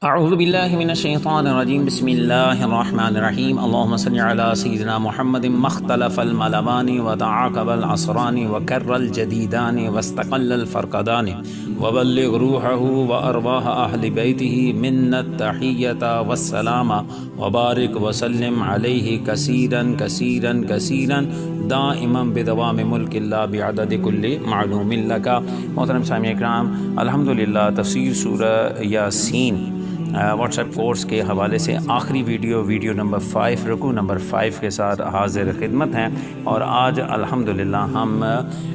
اعوذ باللہ من الشیطان الرجیم بسم اللہ الرحمن الرحیم اللہم صل علی سیدنا محمد مختلف الملمان وتعاقب العصران وکر الجدیدان واستقل الفرقدان وبلغ روحہ وارواح اہل بیتہ منا التحیۃ والسلام وبارک وسلم علیہ کثیرا کثیرا کثیرا دائما بدوام ملک اللہ بعدد کل معلوم لک۔ محترم سامعین اکرام، الحمدللہ تفسیر سورہ یاسین واٹس ایپ کورس کے حوالے سے آخری ویڈیو نمبر 5 رکوع نمبر 5 کے ساتھ حاضر خدمت ہیں، اور آج الحمدللہ ہم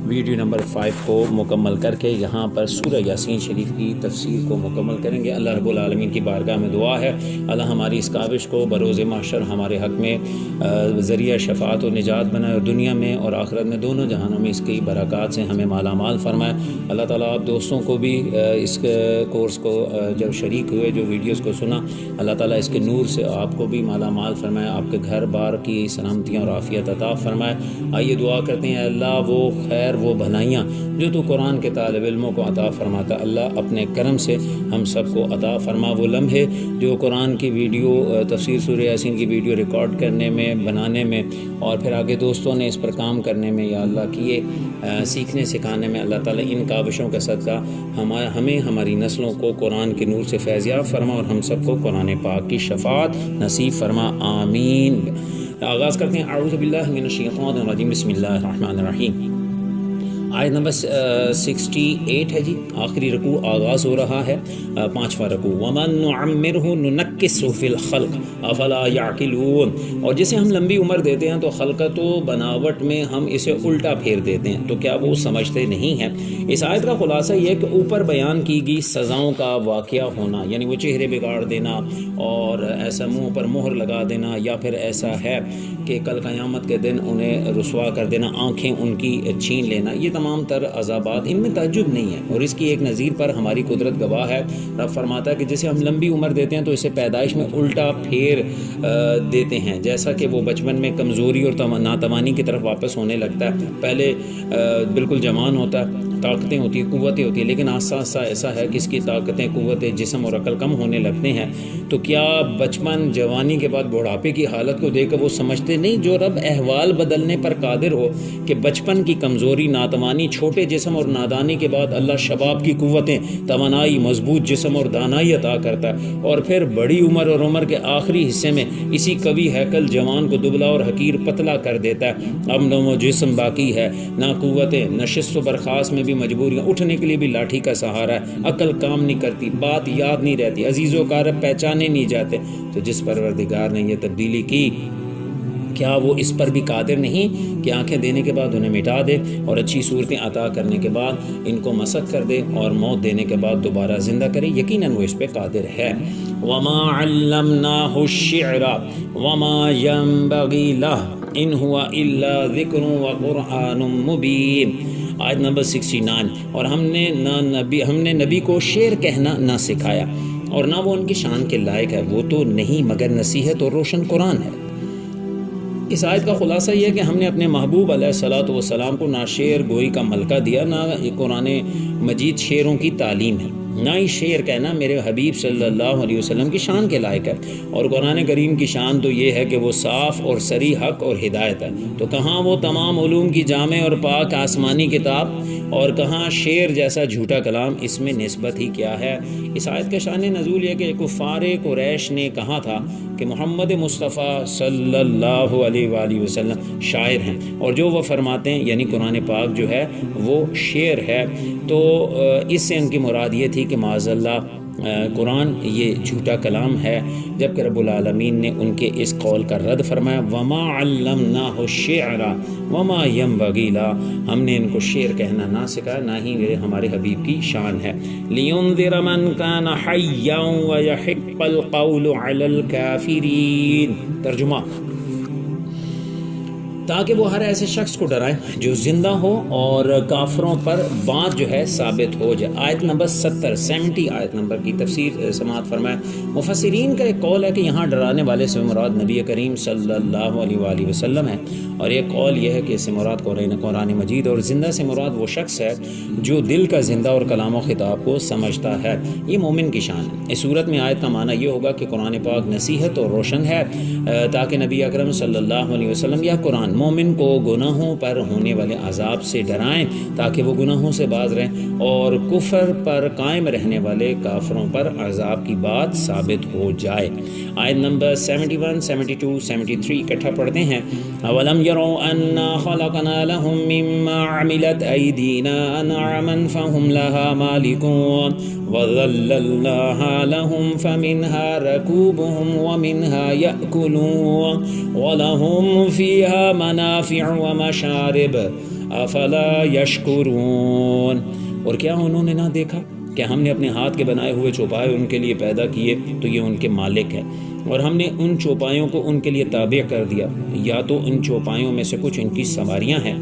ویڈیو نمبر 5 کو مکمل کر کے یہاں پر سورہ یاسین شریف کی تفسیر کو مکمل کریں گے۔ اللہ رب العالمین کی بارگاہ میں دعا ہے اللہ ہماری اس کاوش کو بروز محشر ہمارے حق میں ذریعہ شفاعت و نجات بنائے، اور دنیا میں اور آخرت میں دونوں جہانوں میں اس کی برکات سے ہمیں مالا مال فرمائے۔ اللہ تعالیٰ آپ دوستوں کو بھی اس کورس کو جب شریک ہوئے، جو ویڈیوز کو سنا، اللہ تعالیٰ اس کے نور سے آپ کو بھی مالا مال فرمائے، آپ کے گھر بار کی سلامتیاں اور عافیت عطا فرمائے۔ آئیے دعا کرتے ہیں، اللہ وہ خیر وہ بھلائیاں جو تو قرآن کے طالب علموں کو عطا فرماتا، اللہ اپنے کرم سے ہم سب کو عطا فرما۔ وہ لمحے جو قرآن کی ویڈیو تفسیر سورہ یاسین کی ویڈیو ریکارڈ کرنے میں، بنانے میں، اور پھر آگے دوستوں نے اس پر کام کرنے میں یا اللہ کیے سیکھنے سکھانے میں، اللہ تعالیٰ ان کاوشوں کا صدقہ ہمیں ہماری نسلوں کو قرآن کے نور سے فیضیاب فرما، اور ہم سب کو قرآن پاک کی شفاعت نصیب فرما، آمین۔ آغاز کرتے ہیں اعوذ باللہ من الشیطان الرجیم بسم اللہ الرحمن الرحیم۔ آیت نمبر 68 ہے جی، آخری رکوع آغاز ہو رہا ہے، 5واں رکوع۔ وَمَن نُعَمِّرْهُ نُنَكِّسْهُ فِي الْخَلْقِ أَفَلَا يَعْقِلُونَ، اور جسے ہم لمبی عمر دیتے ہیں تو خلقت و بناوٹ میں ہم اسے الٹا پھیر دیتے ہیں، تو کیا وہ سمجھتے نہیں ہیں؟ اس آیت کا خلاصہ یہ ہے کہ اوپر بیان کی گئی سزاؤں کا واقعہ ہونا، یعنی وہ چہرے بگاڑ دینا اور ایسا منہ پر مہر لگا دینا، یا پھر ایسا ہے کہ کل قیامت کے دن انہیں رسوا کر دینا، آنکھیں ان کی چھین لینا، یہ تمام تر عذابات، ان میں تعجب نہیں ہے، اور اس کی ایک نظیر پر ہماری قدرت گواہ ہے۔ رب فرماتا ہے کہ جسے ہم لمبی عمر دیتے ہیں تو اسے پیدائش میں الٹا پھیر دیتے ہیں، جیسا کہ وہ بچپن میں کمزوری اور ناتوانی کی طرف واپس ہونے لگتا ہے، پہلے بالکل جوان ہوتا ہے، طاقتیں ہوتی ہیں، قوتیں ہوتی ہیں، لیکن آہستہ آہستہ ایسا ہے کہ اس کی طاقتیں، قوتیں، جسم اور عقل کم ہونے لگتے ہیں۔ تو کیا بچپن جوانی کے بعد بڑھاپے کی حالت کو دیکھ کر وہ سمجھتے نہیں، جو رب احوال بدلنے پر قادر ہو کہ بچپن کی کمزوری، ناتوانی، چھوٹے جسم اور نادانی کے بعد اللہ شباب کی قوتیں، توانائی، مضبوط جسم اور دانائی عطا کرتا ہے، اور پھر بڑی عمر اور عمر کے آخری حصے میں اسی قوی ہیکل جوان کو دبلا اور حقیر پتلا کر دیتا ہے۔ اب نہ وہ جسم باقی ہے، نہ قوتیں، نشست و برخاست میں بھی مجبوریاں، اٹھنے کے لیے بھی لاٹھی کا سہارا ہے، عقل کام نہیں کرتی، بات یاد نہیں رہتی، عزیز و اقارب پہچانے نہیں جاتے۔ تو جس پروردگار نے یہ تبدیلی کی، کیا وہ اس پر بھی قادر نہیں کہ آنکھیں دینے کے بعد انہیں مٹا دے، اور اچھی صورتیں عطا کرنے کے بعد ان کو مسخ کر دے، اور موت دینے کے بعد دوبارہ زندہ کرے؟ یقیناً وہ اس پہ قادر ہے۔ وَمَا عَلَّمْنَاهُ الشِّعْرَ وَمَا يَنبَغِي لَهُ إِنْ هُوَ إِلَّا ذِكْرٌ وَقُرْآنٌ مُبِينٌ۔ آیت نمبر 69۔ اور ہم نے نبی کو شعر کہنا نہ سکھایا، اور نہ وہ ان کی شان کے لائق ہے، وہ تو نہیں مگر نصیحت اور روشن قرآن ہے۔ اس آیت کا خلاصہ یہ ہے کہ ہم نے اپنے محبوب علیہ الصلاۃ والسلام کو نہ شعر گوئی کا ملکہ دیا، نہ قرآن مجید شعروں کی تعلیم ہے، نہ ہی شعر کہنا میرے حبیب صلی اللہ علیہ وسلم کی شان کے لائق ہے۔ اور قرآن کریم کی شان تو یہ ہے کہ وہ صاف اور صریح حق اور ہدایت ہے، تو کہاں وہ تمام علوم کی جامع اور پاک آسمانی کتاب، اور کہاں شعر جیسا جھوٹا کلام، اس میں نسبت ہی کیا ہے؟ اس آیت کا شان نزول یہ کہ کفار قریش نے کہا تھا کہ محمد مصطفیٰ صلی اللہ علیہ وآلہ وسلم شاعر ہیں، اور جو وہ فرماتے ہیں یعنی قرآن پاک جو ہے وہ شعر ہے، تو اس سے ان کی مراد یہ تھی کہ معاذ اللہ قرآن یہ جھوٹا کلام ہے، جبکہ رب العالمین نے ان کے اس قول کا رد فرمایا، وَمَا عَلَّمْنَاهُ الشِّعْرَ وَمَا يَنبَغِي لَهُ، ہم نے ان کو شعر کہنا نہ سکھایا، نہ ہی یہ ہمارے حبیب کی شان ہے۔ لِيُنذِرَ مَنْ كَانَ حَيًّا وَيَحِقَّ الْقَوْلُ عَلَى الْكَافِرِينَ۔ تاکہ وہ ہر ایسے شخص کو ڈرائیں جو زندہ ہو اور کافروں پر بات جو ہے ثابت ہو جائے۔ آیت نمبر 70 آیت نمبر کی تفسیر سماعت فرمائیں۔ مفسرین کا ایک قول ہے کہ یہاں ڈرانے والے سے مراد نبی کریم صلی اللہ علیہ وآلہ وسلم ہے، اور ایک قول یہ ہے کہ اس سے مراد قرآن مجید، اور زندہ سے مراد وہ شخص ہے جو دل کا زندہ اور کلام و خطاب کو سمجھتا ہے۔ یہ مومن کی شان ہے۔ اس صورت میں آیت کا معنی یہ ہوگا کہ قرآن پاک نصیحت اور روشن ہے تاکہ نبی اکرم صلی اللہ علیہ وسلم یا قرآن مومن کو گناہوں پر ہونے والے عذاب سے ڈرائیں تاکہ وہ گناہوں سے باز رہیں، اور کفر پر قائم رہنے والے کافروں پر عذاب کی بات ثابت ہو جائے۔ آیت نمبر 71 72 73 اکٹھا پڑھتے ہیں۔ اولم يروا انا خلقنا لهم مما عملت ايدينا انعاما فهم لها مالكون وذللناها لهم فمنها ركوبهم ومنها يأكلون ولهم فيها منافع ومشارب افلا يشكرون۔ اور کیا انہوں نے نہ دیکھا کہ ہم نے اپنے ہاتھ کے بنائے ہوئے چوپائے ان کے لیے پیدا کیے تو یہ ان کے مالک ہیں، اور ہم نے ان چوپایوں کو ان کے لیے تابع کر دیا، یا تو ان چوپایوں میں سے کچھ ان کی سواریاں ہیں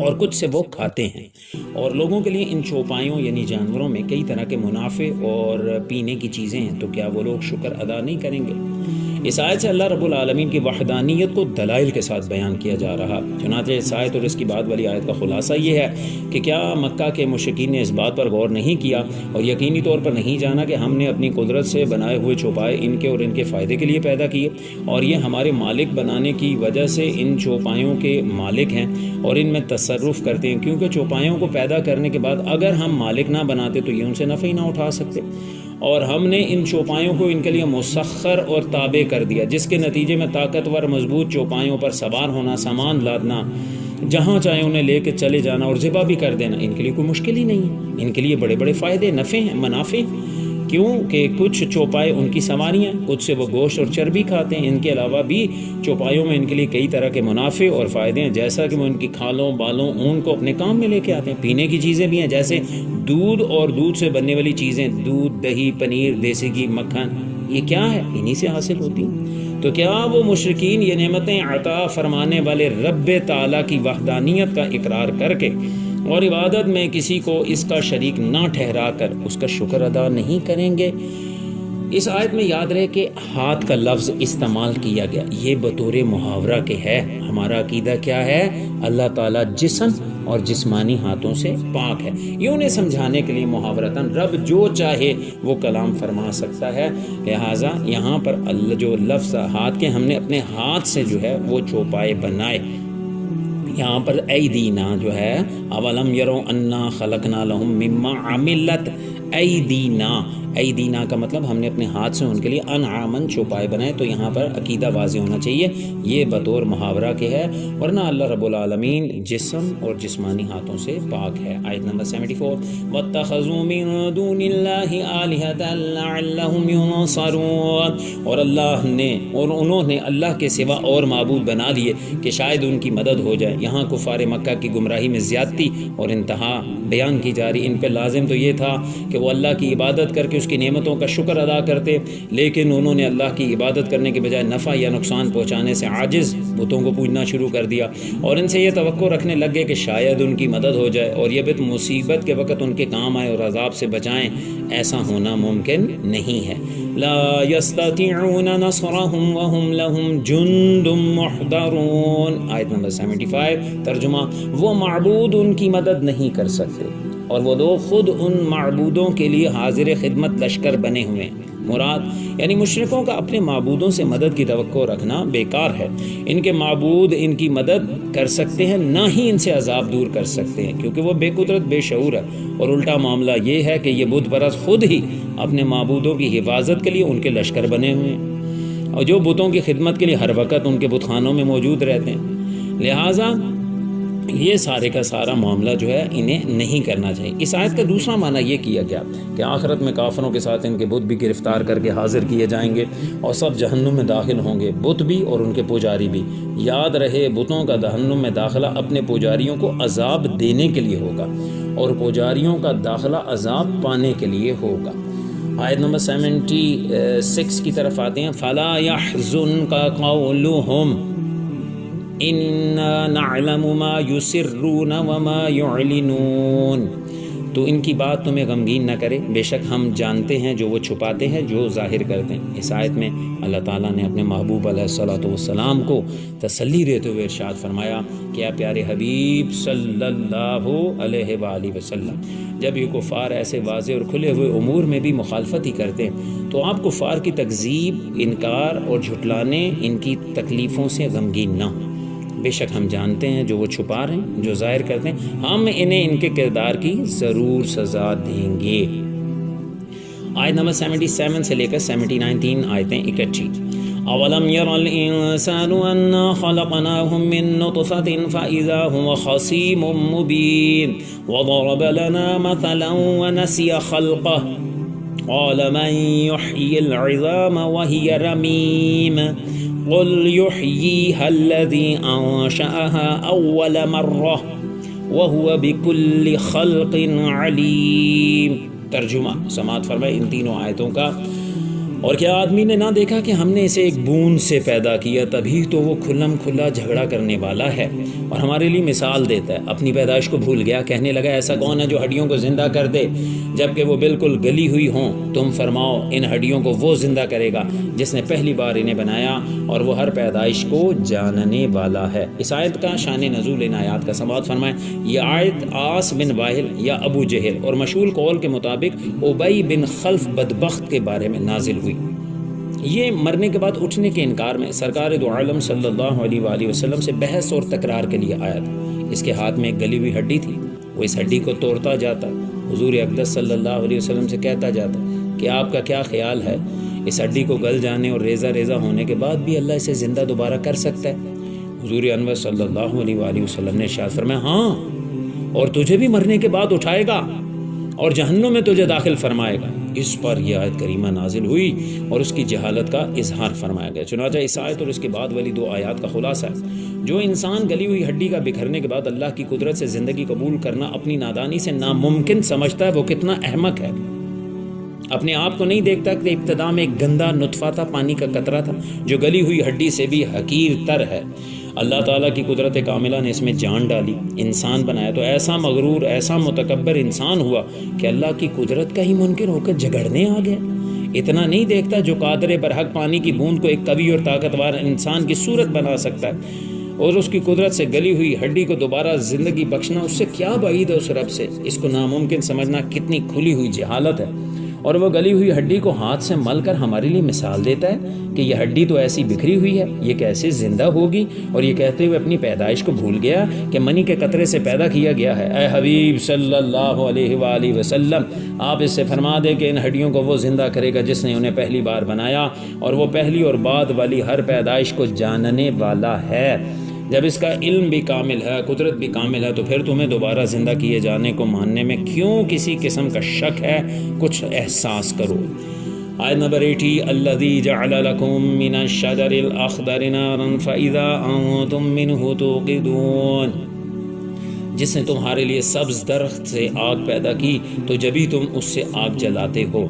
اور کچھ سے وہ کھاتے ہیں، اور لوگوں کے لیے ان چوپایوں یعنی جانوروں میں کئی طرح کے منافع اور پینے کی چیزیں ہیں، تو کیا وہ لوگ شکر ادا نہیں کریں گے؟ اس آیت سے اللہ رب العالمین کی وحدانیت کو دلائل کے ساتھ بیان کیا جا رہا۔ چنانچہ اس آیت اور اس کی بعد والی آیت کا خلاصہ یہ ہے کہ کیا مکہ کے مشرکین نے اس بات پر غور نہیں کیا اور یقینی طور پر نہیں جانا کہ ہم نے اپنی قدرت سے بنائے ہوئے چوپائے ان کے اور ان کے فائدے کے لیے پیدا کیے، اور یہ ہمارے مالک بنانے کی وجہ سے ان چوپایوں کے مالک ہیں اور ان میں تصرف کرتے ہیں، کیونکہ چوپایوں کو پیدا کرنے کے بعد اگر ہم مالک نہ بناتے تو یہ ان سے نفع ہی نہ اٹھا سکتے، اور ہم نے ان چوپایوں کو ان کے لیے مسخر اور تابع کر دیا، جس کے نتیجے میں طاقتور مضبوط چوپایوں پر سوار ہونا، سامان لادنا، جہاں چاہے انہیں لے کے چلے جانا اور ذبح بھی کر دینا ان کے لیے کوئی مشکل ہی نہیں ہے۔ ان کے لیے بڑے بڑے فائدے، نفع ہیں، منافع، کیوں کہ کچھ چوپائے ان کی سواریاں، کچھ سے وہ گوشت اور چربی کھاتے ہیں، ان کے علاوہ بھی چوپایوں میں ان کے لیے کئی طرح کے منافع اور فائدے ہیں، جیسا کہ وہ ان کی کھالوں بالوں اون کو اپنے کام میں لے کے آتے ہیں۔ پینے کی چیزیں بھی ہیں، جیسے دودھ اور دودھ سے بننے والی چیزیں، دودھ، دہی، پنیر، دیسی گھی، مکھن، یہ کیا ہے؟ انہی سے حاصل ہوتی ہیں۔ تو کیا وہ مشرکین یہ نعمتیں عطا فرمانے والے رب تعالیٰ کی وحدانیت کا اقرار کر کے اور عبادت میں کسی کو اس کا شریک نہ ٹھہرا کر اس کا شکر ادا نہیں کریں گے؟ اس آیت میں یاد رہے کہ ہاتھ کا لفظ استعمال کیا گیا، یہ بطور محاورہ کے ہے۔ ہمارا عقیدہ کیا ہے؟ اللہ تعالیٰ جسم اور جسمانی ہاتھوں سے پاک ہے۔ یہ انہیں سمجھانے کے لیے محاورتاً رب جو چاہے وہ کلام فرما سکتا ہے، لہٰذا یہاں پر اللہ جو لفظ ہاتھ کے، ہم نے اپنے ہاتھ سے جو ہے وہ چوپائے بنائے۔ یہاں پر ایدینا جو ہے، اولم یروا انا خلقنا لهم مما عملت ایدینا، ایدینا کا مطلب ہم نے اپنے ہاتھ سے ان کے لیے انعامن چوپائے بنائے۔ تو یہاں پر عقیدہ واضح ہونا چاہیے، یہ بطور محاورہ کے ہے، ورنہ اللہ رب العالمین جسم اور جسمانی ہاتھوں سے پاک ہے۔ آیت نمبر 74، وَاتَّخَذُوا مِن دُونِ اللَّهِ آلِهَةً لَعَلَّهُمْ يُنصَرُونَ، اور اللہ نے اور انہوں نے اللہ کے سوا اور معبود بنا لیے کہ شاید ان کی مدد ہو جائے۔ یہاں کفار مکہ کی گمراہی میں زیادتی اور انتہا بیان کی جا رہی۔ ان پہ لازم تو یہ تھا کہ وہ اللہ کی عبادت کر کے اس کی نعمتوں کا شکر ادا کرتے، لیکن انہوں نے اللہ کی عبادت کرنے کے بجائے نفع یا نقصان پہنچانے سے عاجز بتوں کو پوجنا شروع کر دیا، اور ان سے یہ توقع رکھنے لگ گئے کہ شاید ان کی مدد ہو جائے اور یہ بت مصیبت کے وقت ان کے کام آئے اور عذاب سے بچائیں۔ ایسا ہونا ممکن نہیں ہے۔ لا يستطيعون نصرهم وهم لهم جند محضرون، آیت نمبر 75 ترجمہ، وہ معبود ان کی مدد نہیں کر سکتے اور وہ لوگ خود ان معبودوں کے لیے حاضر خدمت لشکر بنے ہوئے ہیں۔ مراد یعنی مشرکوں کا اپنے معبودوں سے مدد کی توقع رکھنا بیکار ہے۔ ان کے معبود ان کی مدد کر سکتے ہیں، نہ ہی ان سے عذاب دور کر سکتے ہیں، کیونکہ وہ بے قدرت بے شعور ہے۔ اور الٹا معاملہ یہ ہے کہ یہ بت پرست خود ہی اپنے معبودوں کی حفاظت کے لیے ان کے لشکر بنے ہوئے ہیں، اور جو بتوں کی خدمت کے لیے ہر وقت ان کے بت خانوں میں موجود رہتے ہیں۔ لہٰذا یہ سارے کا سارا معاملہ جو ہے انہیں نہیں کرنا چاہیے۔ اس آیت کا دوسرا معنی یہ کیا گیا کہ آخرت میں کافروں کے ساتھ ان کے بت بھی گرفتار کر کے حاضر کیے جائیں گے اور سب جہنم میں داخل ہوں گے، بت بھی اور ان کے پجاری بھی۔ یاد رہے، بتوں کا جہنم میں داخلہ اپنے پجاریوں کو عذاب دینے کے لیے ہوگا اور پجاریوں کا داخلہ عذاب پانے کے لیے ہوگا۔ آیت نمبر 76 کی طرف آتے ہیں، فَلَا يَحْزُنْكَ قَوْلُهُمْ، انا نعلم ما یسرون وما یعلنون، تو ان کی بات تمہیں غمگین نہ کرے، بے شک ہم جانتے ہیں جو وہ چھپاتے ہیں جو ظاہر کرتے ہیں۔ اس آیت میں اللہ تعالیٰ نے اپنے محبوب علیہ الصلوۃ والسلام کو تسلی دیتے ہوئے ارشاد فرمایا کہ اے پیارے حبیب صلی اللہ علیہ وآلہ وسلم، جب یہ کفار ایسے واضح اور کھلے ہوئے امور میں بھی مخالفت ہی کرتے ہیں تو آپ کفار کی تکذیب، انکار اور جھٹلانے ان کی تکلیفوں سے غمگین نہ ہوں، بے شک ہم جانتے ہیں جو وہ چھپا رہے ہیں جو ظاہر کرتے ہیں، ہم انہیں ان کے کردار کی ضرور سزا دیں گے۔ آیت نمبر 77 سے لے کر 79 تین آیتیں اکٹھی۔ اولم یر الانسان انا خلقناهم من نطفة فاذا هو خصيم مبين وضرب لنا مثلا ونسي خلقه قال من يحيي العظام وهي رميم قل يحييها الذي أنشأها أول مرة وهو بكل خلق عليم۔ ترجمہ سماعت فرمائے ان تینوں آیتوں کا۔ اور کیا آدمی نے نہ دیکھا کہ ہم نے اسے ایک بوند سے پیدا کیا، تبھی تو وہ کھلم کھلا جھگڑا کرنے والا ہے اور ہمارے لیے مثال دیتا ہے۔ اپنی پیدائش کو بھول گیا، کہنے لگا ایسا کون ہے جو ہڈیوں کو زندہ کر دے جبکہ وہ بالکل گلی ہوئی ہوں؟ تم فرماؤ ان ہڈیوں کو وہ زندہ کرے گا جس نے پہلی بار انہیں بنایا اور وہ ہر پیدائش کو جاننے والا ہے۔ اس آیت کا شان نزول ان آیات کا سماعت فرمائیں۔ یہ آیت عاص بن واہل یا ابو جہل اور مشہور قول کے مطابق ابی بن خلف بدبخت کے بارے میں نازل ہوئی۔ یہ مرنے کے بعد اٹھنے کے انکار میں سرکار دو عالم صلی اللہ علیہ وآلہ وسلم سے بحث اور تکرار کے لیے آیا تھا۔ اس کے ہاتھ میں ایک گلی ہوئی ہڈی تھی، وہ اس ہڈی کو توڑتا جاتا، حضور اقدس صلی اللہ علیہ وسلم سے کہتا جاتا کہ آپ کا کیا خیال ہے، اس ہڈی کو گل جانے اور ریزہ ریزہ ہونے کے بعد بھی اللہ اسے زندہ دوبارہ کر سکتا ہے؟ حضور انور صلی اللہ علیہ وآلہ وسلم نے ارشاد فرمایا ہاں، اور تجھے بھی مرنے کے بعد اٹھائے گا اور جہنم میں تجھے داخل فرمائے گا۔ اس پر یہ آیت کریمہ نازل ہوئی اور اس کی جہالت کا اظہار فرمایا گیا۔ چنانچہ اس آیت اور اس کے بعد والی دو آیات کا خلاصہ ہے، جو انسان گلی ہوئی ہڈی کا بکھرنے کے بعد اللہ کی قدرت سے زندگی قبول کرنا اپنی نادانی سے ناممکن سمجھتا ہے، وہ کتنا احمق ہے۔ اپنے آپ کو نہیں دیکھتا کہ ابتدا میں ایک گندا نطفہ تھا، پانی کا قطرہ تھا جو گلی ہوئی ہڈی سے بھی حقیر تر ہے۔ اللہ تعالیٰ کی قدرت کاملہ نے اس میں جان ڈالی، انسان بنایا، تو ایسا مغرور، ایسا متکبر انسان ہوا کہ اللہ کی قدرت کا ہی منکر ہو کر جھگڑنے آ گیا۔ اتنا نہیں دیکھتا جو قادر برحق پانی کی بوند کو ایک قوی اور طاقتور انسان کی صورت بنا سکتا ہے، اور اس کی قدرت سے گلی ہوئی ہڈی کو دوبارہ زندگی بخشنا اس سے کیا بعید ہے اس رب سے۔ اس کو ناممکن سمجھنا کتنی کھلی ہوئی جہالت ہے۔ اور وہ گلی ہوئی ہڈی کو ہاتھ سے مل کر ہمارے لیے مثال دیتا ہے کہ یہ ہڈی تو ایسی بکھری ہوئی ہے، یہ کیسے زندہ ہوگی، اور یہ کہتے ہوئے اپنی پیدائش کو بھول گیا کہ منی کے قطرے سے پیدا کیا گیا ہے۔ اے حبیب صلی اللہ علیہ وآلہ وسلم، آپ اس سے فرما دیں کہ ان ہڈیوں کو وہ زندہ کرے گا جس نے انہیں پہلی بار بنایا، اور وہ پہلی اور بعد والی ہر پیدائش کو جاننے والا ہے۔ جب اس کا علم بھی کامل ہے، قدرت بھی کامل ہے، تو پھر تمہیں دوبارہ زندہ کیے جانے کو ماننے میں کیوں کسی قسم کا شک ہے؟ کچھ احساس کرو۔ آیت نمبر 80، الذی جعل لکم من الشجر الاخضر نارا فاذا انتم منہ توقدون، جس نے تمہارے لیے سبز درخت سے آگ پیدا کی تو جبھی تم اس سے آگ جلاتے ہو۔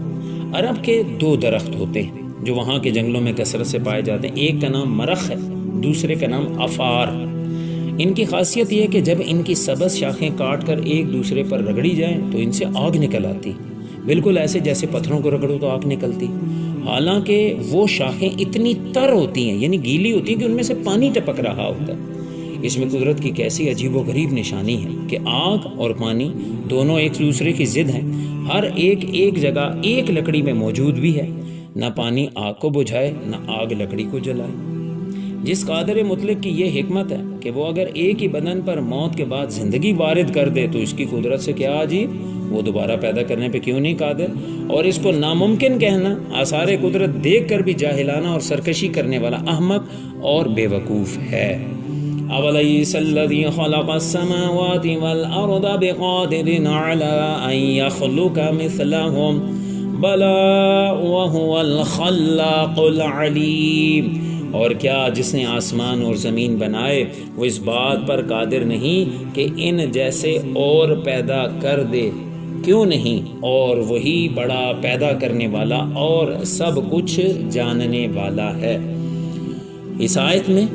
عرب کے دو درخت ہوتے ہیں جو وہاں کے جنگلوں میں کثرت سے پائے جاتے ہیں، ایک کا نام مرخ ہے، دوسرے کا نام افار۔ ان کی خاصیت یہ ہے کہ جب ان کی سبز شاخیں کاٹ کر ایک دوسرے پر رگڑی جائیں تو ان سے آگ نکل آتی، بالکل ایسے جیسے پتھروں کو رگڑو تو آگ نکلتی۔ حالانکہ وہ شاخیں اتنی تر ہوتی ہیں، یعنی گیلی ہوتی ہیں، کہ ان میں سے پانی ٹپک رہا ہوتا ہے۔ اس میں قدرت کی کیسی عجیب و غریب نشانی ہے کہ آگ اور پانی دونوں ایک دوسرے کی ضد ہیں، ہر ایک جگہ ایک لکڑی میں موجود بھی ہے، نہ پانی آگ کو بجھائے نہ آگ لکڑی کو جلائے۔ جس قادر مطلق کی یہ حکمت ہے کہ وہ اگر ایک ہی بدن پر موت کے بعد زندگی وارد کر دے تو اس کی قدرت سے کیا عجیب، وہ دوبارہ پیدا کرنے پہ کیوں نہیں قادر؟ اور اس کو ناممکن کہنا آثار قدرت دیکھ کر بھی جاہلانہ اور سرکشی کرنے والا احمق اور بے وقوف ہے۔ اولیس الذی خلق السماوات والارض بقادر علی ان یخلق مثلهم بلی وهو الخلاق العلیم، اور کیا جس نے آسمان اور زمین بنائے وہ اس بات پر قادر نہیں کہ ان جیسے اور پیدا کر دے؟ کیوں نہیں، اور وہی بڑا پیدا کرنے والا اور سب کچھ جاننے والا ہے۔ اس آیت میں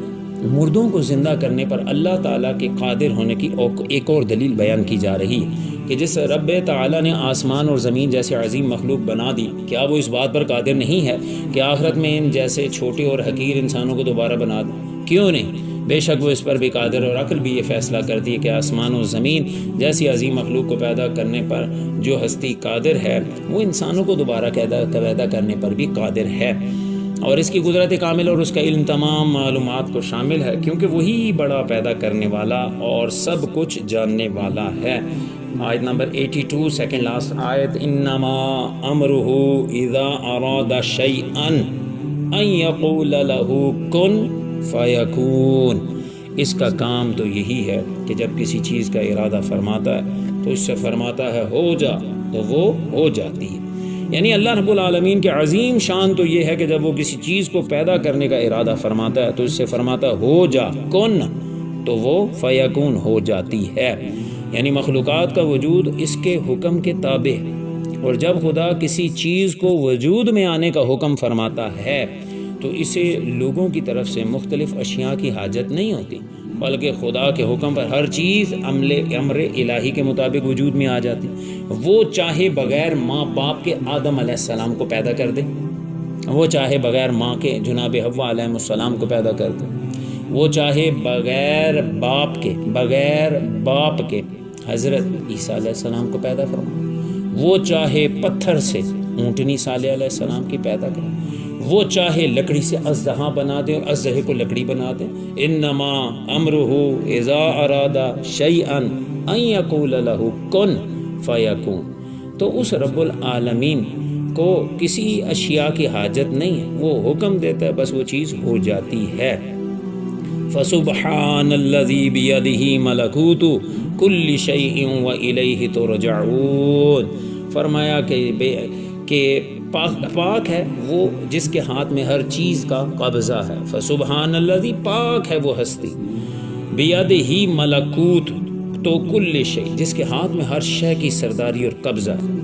مردوں کو زندہ کرنے پر اللہ تعالیٰ کے قادر ہونے کی ایک اور دلیل بیان کی جا رہی ہے کہ جس رب تعالیٰ نے آسمان اور زمین جیسے عظیم مخلوق بنا دی، کیا وہ اس بات پر قادر نہیں ہے کہ آخرت میں ان جیسے چھوٹے اور حقیر انسانوں کو دوبارہ بنا دے؟ کیوں نہیں؟ بے شک وہ اس پر بھی قادر، اور عقل بھی یہ فیصلہ کرتی ہے کہ آسمان و زمین جیسی عظیم مخلوق کو پیدا کرنے پر جو ہستی قادر ہے، وہ انسانوں کو دوبارہ پیدا کرنے پر بھی قادر ہے، اور اس کی قدرت کامل اور اس کا علم تمام معلومات کو شامل ہے، کیونکہ وہی بڑا پیدا کرنے والا اور سب کچھ جاننے والا ہے۔ آیت نمبر 82، سیکنڈ لاسٹ آیت، انما امرہ اذا اراد شیئا ان یقول له کن فیکون۔ اس کا کام تو یہی ہے کہ جب کسی چیز کا ارادہ فرماتا ہے تو اس سے فرماتا ہے ہو جا، تو وہ ہو جاتی ہے۔ یعنی اللہ رب العالمین کے عظیم شان تو یہ ہے کہ جب وہ کسی چیز کو پیدا کرنے کا ارادہ فرماتا ہے تو اس سے فرماتا ہے ہو جا کن، تو وہ فیکون ہو جاتی ہے۔ یعنی مخلوقات کا وجود اس کے حکم کے تابع، اور جب خدا کسی چیز کو وجود میں آنے کا حکم فرماتا ہے تو اسے لوگوں کی طرف سے مختلف اشیاء کی حاجت نہیں ہوتی، بلکہ خدا کے حکم پر ہر چیز امر الہی کے مطابق وجود میں آ جاتی۔ وہ چاہے بغیر ماں باپ کے آدم علیہ السلام کو پیدا کر دے، وہ چاہے بغیر ماں کے جناب حوا علیہ السلام کو پیدا کر دے، وہ چاہے بغیر باپ کے حضرت عیسیٰ علیہ السلام کو پیدا فرمائے، وہ چاہے پتھر سے اونٹنی صالح علیہ السلام کی پیدا کرے، وہ چاہے لکڑی سے اژدہا بنا دے اور اژدہے کو لکڑی بنا دے۔ انما امرہ اذا اراد شیئا ان یقول له کن فیکون۔ تو اس رب العالمین کو کسی اشیاء کی حاجت نہیں ہے، وہ حکم دیتا ہے، بس وہ چیز ہو جاتی ہے۔ فسبحان الذی بیدہ ملکوت کل شیء والیہ ترجعون۔ فرمایا کہ پاک ہے وہ جس کے ہاتھ میں ہر چیز کا قبضہ ہے۔ فسبحان الذی، پاک ہے وہ ہستی، بیدہ ملکوت، تو کل شیء، جس کے ہاتھ میں ہر شے کی سرداری اور قبضہ ہے،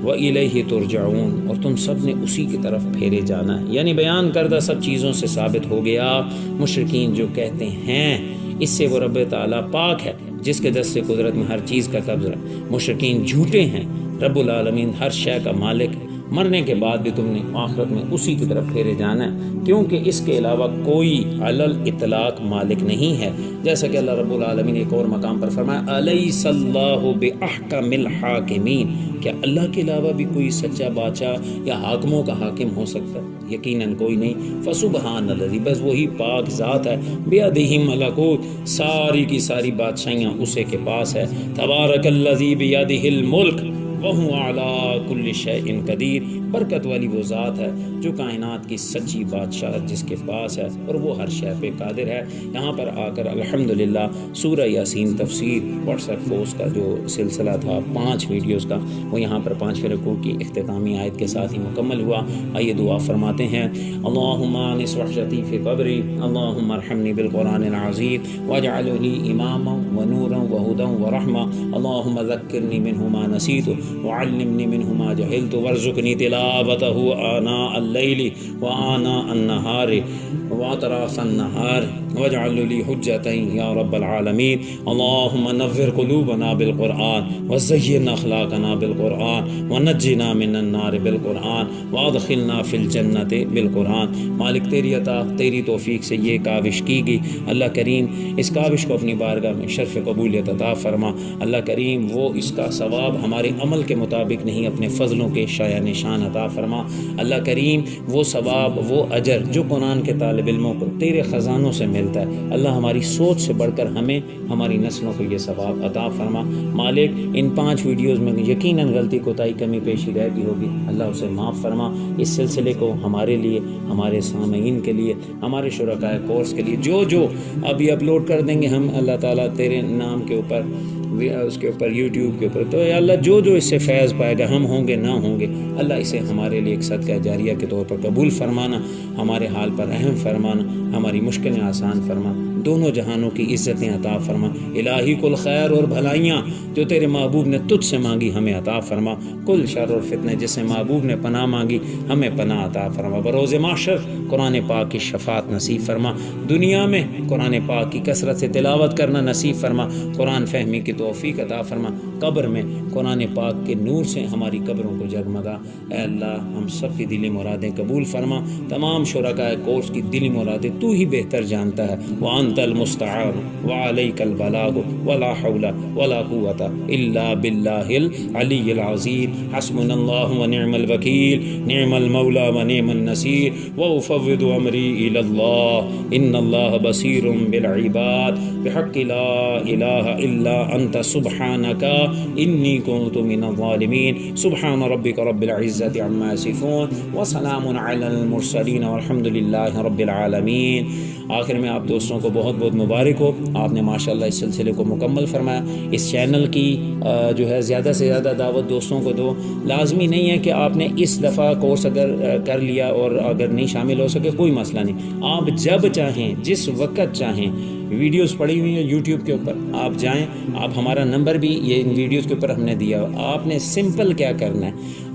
وَإِلَيْهِ تُرْجَعُونَ، اور تم سب نے اسی کی طرف پھیرے جانا ہے۔ یعنی بیان کردہ سب چیزوں سے ثابت ہو گیا، مشرکین جو کہتے ہیں اس سے وہ رب تعالیٰ پاک ہے جس کے دست سے قدرت میں ہر چیز کا قبضہ ہے، مشرکین جھوٹے ہیں، رب العالمین ہر شے کا مالک ہے، مرنے کے بعد بھی تم نے آخرت میں اسی کی طرف پھیرے جانا ہے، کیونکہ اس کے علاوہ کوئی علی الاطلاق مالک نہیں ہے۔ جیسا کہ اللہ رب العالمین ایک اور مقام پر فرمایا الیس اللہ باحکم الحاکمین، کیا اللہ کے علاوہ بھی کوئی سچا بادشاہ یا حاکموں کا حاکم ہو سکتا ہے؟ یقیناً کوئی نہیں۔ فسبحان الذی، بس وہی پاک ذات ہے، بیدہ ملکوت، ساری کی ساری بادشاہیاں اسی کے پاس ہے۔ تبارک الذی بیدہ الملک وَهُوَ عَلَىٰ كُلِّ شَيْءٍ قَدِيرٌ، برکت والی وہ ذات ہے جو کائنات کی سچی بادشاہت جس کے پاس ہے اور وہ ہر شے پہ قادر ہے۔ یہاں پر آ کر الحمدللہ سورہ یاسین تفسیر واٹس ایپ پوسٹ کا جو سلسلہ تھا 5 ویڈیوز کا، وہ یہاں پر 5 رکوع کی اختتامی آیت کے ساتھ ہی مکمل ہوا۔ آئیے دعا فرماتے ہیں۔ اللہم آنس وحشتی فی قبری، اللہم ارحمنی بالقرآن العظیم واجعلہ لی اماما ونورا وہدا ورحمہ، اللہم ذکرنی منہ ما نسیت وعلمنی منہ ما جہلت وارزقنی تلاوتہ آناء اللیل وآناء النہار واطراف النہار واجعل لی حجتا یا رب العالمین۔ اللہم نور قلوبنا بالقرآن وزین اخلاقنا بالقرآن ونجنا من النار بالقرآن وادخلنا فی الجنت بالقرآن۔ مالک تیری عطا تیری توفیق سے یہ کاوش کی گئی، اللہ کریم اس کاوش کو اپنی بارگاہ میں شرف قبولیت عطا فرما۔ اللہ کریم وہ اس کا ثواب ہمارے عمل کے مطابق نہیں، اپنے فضلوں کے شایع نشان عطا فرما۔ اللہ کریم وہ ثواب وہ اجر جو قرآن کے طالب علموں کو تیرے خزانوں سے ملتا ہے، اللہ ہماری سوچ سے بڑھ کر ہمیں ہماری نسلوں کو یہ ثواب عطا فرما۔ مالک ان 5 ویڈیوز میں یقیناً غلطی کوتاہی کمی پیشی رہ گئی ہوگی، اللہ اسے معاف فرما۔ اس سلسلے کو ہمارے لیے، ہمارے سامعین کے لیے، ہمارے شرکائے کورس کے لیے جو ابھی اپلوڈ کر دیں گے ہم، اللہ تعالیٰ تیرے نام کے اوپر اس کے اوپر یوٹیوب کے اوپر. تو اے اللہ جو جو اس سے فیض پائے گا, ہم ہوں گے نہ ہوں گے, اللہ اسے ہمارے لیے ایک صدقہ جاریہ کے طور پر قبول فرمانا, ہمارے حال پر رحم فرمانا, ہماری مشکلیں آسان فرما, دونوں جہانوں کی عزتیں عطا فرما. الہی کل خیر اور بھلائیاں جو تیرے محبوب نے تجھ سے مانگی ہمیں عطا فرما. کل شر اور فتنے جس سے محبوب نے پناہ مانگی ہمیں پناہ عطا فرما. بروز محشر قرآن پاک کی شفاعت نصیب فرما. دنیا میں قرآن پاک کی کثرت سے تلاوت کرنا نصیب فرما, قرآن فہمی کی توفیق عطا فرما. قبر میں قرآن پاک کے نور سے ہماری قبروں کو جگمگا. اے اللہ ہم سب کی دلی مرادیں قبول فرما. تمام شرکائے کورس کی دلی مرادیں تو ہی بہتر جانتا ہے. وانت المستعان وعلیک البلاغ ولا حول ولا قوة الا باللہ العلی العظیم. حسبنا اللہ ونعم الوکیل, نعم المولا ونعم النصیر, وافوض امری الی اللہ ان اللہ بصیر بالعباد. بحق لا الہ الا انت سبحانک انی کنت من الظالمین. سبحان ربک رب العزت عما یصفون وسلام علی المرسلین والحمد للہ رب العالمین. آخر میں آپ دوستوں کو بہت بہت مبارک ہو, آپ نے ماشاءاللہ اس سلسلے کو مکمل فرمایا. اس چینل کی جو ہے زیادہ سے زیادہ دعوت دوستوں کو دو. لازمی نہیں ہے کہ آپ نے اس دفعہ کورس اگر کر لیا اور اگر نہیں شامل ہو سکے کوئی مسئلہ نہیں, آپ جب چاہیں جس وقت چاہیں, ویڈیوز پڑی ہوئی ہیں یوٹیوب کے اوپر, آپ جائیں. آپ ہمارا نمبر بھی یہ ان ویڈیوز کے اوپر ہم نے دیا. آپ نے سمپل کیا کرنا ہے,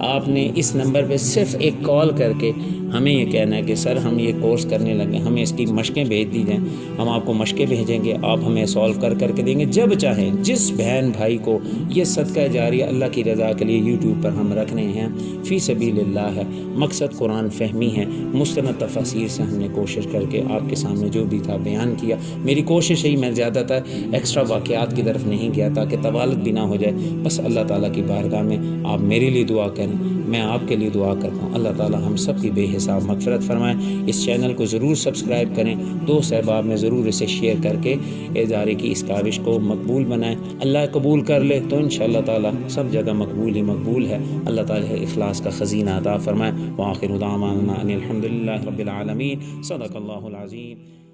آپ نے اس نمبر پہ صرف ایک کال کر کے ہمیں یہ کہنا ہے کہ سر ہم یہ کورس کرنے لگے, ہمیں اس کی مشقیں بھیج دی جائیں. ہم آپ کو مشقیں بھیجیں گے, آپ ہمیں سولو کر کے دیں گے. جب چاہیں جس بہن بھائی کو یہ صدقہ جاریہ اللہ کی رضا کے لیے یوٹیوب پر ہم رکھ رہے ہیں, فی سبیل اللہ ہے, مقصد قرآن فہمی ہے. مستند تفاسیر سے ہم نے کوشش کر کے آپ کے سامنے جو بھی تھا بیان کیا. میری کوشش ہے میں زیادہ تر ایکسٹرا واقعات کی طرف نہیں گیا تاکہ طوالت بھی نہ ہو جائے. بس اللہ تعالیٰ کی بارگاہ میں آپ میرے لیے دعا کریں, میں آپ کے لیے دعا کرتا ہوں. اللہ تعالیٰ ہم سب کی بے حساب مغفرت فرمائیں. اس چینل کو ضرور سبسکرائب کریں, دوست احباب میں ضرور اسے شیئر کر کے ادارے کی اس کاوش کو مقبول بنائیں. اللہ قبول کر لے تو انشاءاللہ تعالیٰ سب جگہ مقبول ہی مقبول ہے. اللہ تعالیٰ اخلاص کا خزینہ عطا فرمائیں. وآخر دعوانا ان الحمد للہ رب العالمین. صدق اللہ العظیم.